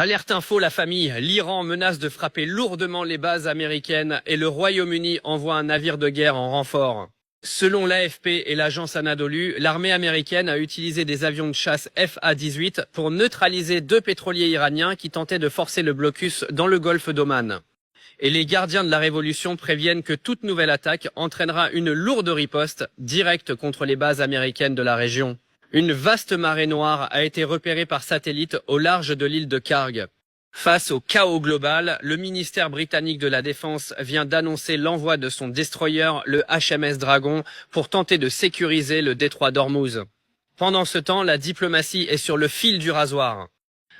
Alerte info la famille, l'Iran menace de frapper lourdement les bases américaines et le Royaume-Uni envoie un navire de guerre en renfort. Selon l'AFP et l'agence Anadolu, l'armée américaine a utilisé des avions de chasse FA-18 pour neutraliser 2 pétroliers iraniens qui tentaient de forcer le blocus dans le golfe d'Oman. Et les gardiens de la révolution préviennent que toute nouvelle attaque entraînera une lourde riposte directe contre les bases américaines de la région. Une vaste marée noire a été repérée par satellite au large de l'île de Kharg. Face au chaos global, le ministère britannique de la Défense vient d'annoncer l'envoi de son destroyer, le HMS Dragon, pour tenter de sécuriser le détroit d'Ormuz. Pendant ce temps, la diplomatie est sur le fil du rasoir.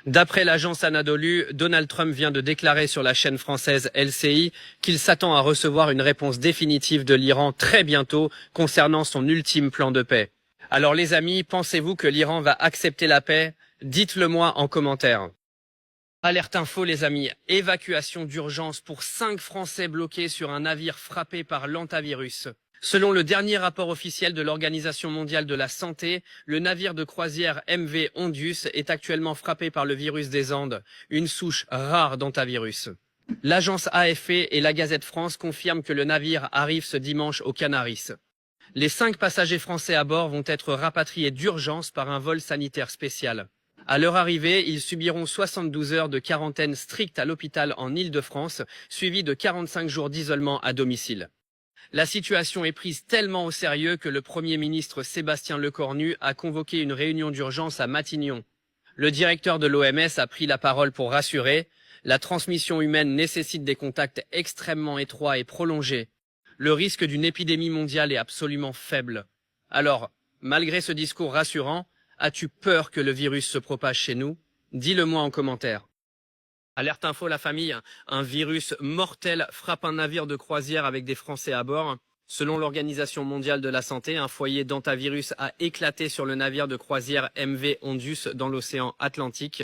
D'après l'agence Anadolu, Donald Trump vient de déclarer sur la chaîne française LCI qu'il s'attend à recevoir une réponse définitive de l'Iran très bientôt concernant son ultime plan de paix. Alors les amis, pensez-vous que l'Iran va accepter la paix? Dites-le moi en commentaire. Alerte info les amis, évacuation d'urgence pour 5 Français bloqués sur un navire frappé par l'hantavirus. Selon le dernier rapport officiel de l'Organisation mondiale de la santé, le navire de croisière MV Ondius est actuellement frappé par le virus des Andes, une souche rare d'hantavirus. L'agence AFP et la Gazette France confirment que le navire arrive ce dimanche aux Canaries. Les 5 passagers français à bord vont être rapatriés d'urgence par un vol sanitaire spécial. À leur arrivée, ils subiront 72 heures de quarantaine stricte à l'hôpital en Île-de-France, suivi de 45 jours d'isolement à domicile. La situation est prise tellement au sérieux que le Premier ministre Sébastien Lecornu a convoqué une réunion d'urgence à Matignon. Le directeur de l'OMS a pris la parole pour rassurer. La transmission humaine nécessite des contacts extrêmement étroits et prolongés. Le risque d'une épidémie mondiale est absolument faible. Alors, malgré ce discours rassurant, as-tu peur que le virus se propage chez nous? Dis-le-moi en commentaire. Alerte info la famille, un virus mortel frappe un navire de croisière avec des Français à bord. Selon l'Organisation mondiale de la santé, un foyer d'hantavirus a éclaté sur le navire de croisière MV Ondius dans l'océan Atlantique.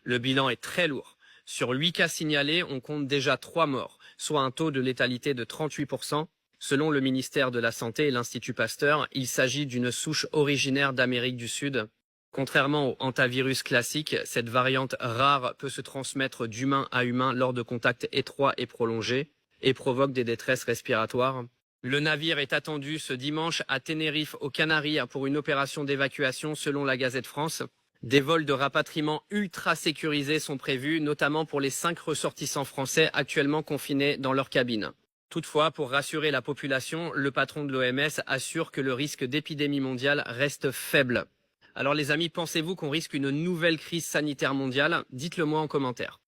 Le bilan est très lourd. Sur 8 cas signalés, on compte déjà 3 morts, soit un taux de létalité de 38%. Selon le ministère de la Santé et l'Institut Pasteur, il s'agit d'une souche originaire d'Amérique du Sud. Contrairement au hantavirus classique, cette variante rare peut se transmettre d'humain à humain lors de contacts étroits et prolongés et provoque des détresses respiratoires. Le navire est attendu ce dimanche à Tenerife aux Canaries pour une opération d'évacuation selon la Gazette France. Des vols de rapatriement ultra sécurisés sont prévus, notamment pour les 5 ressortissants français actuellement confinés dans leur cabine. Toutefois, pour rassurer la population, le patron de l'OMS assure que le risque d'épidémie mondiale reste faible. Alors les amis, pensez-vous qu'on risque une nouvelle crise sanitaire mondiale? Dites-le moi en commentaire.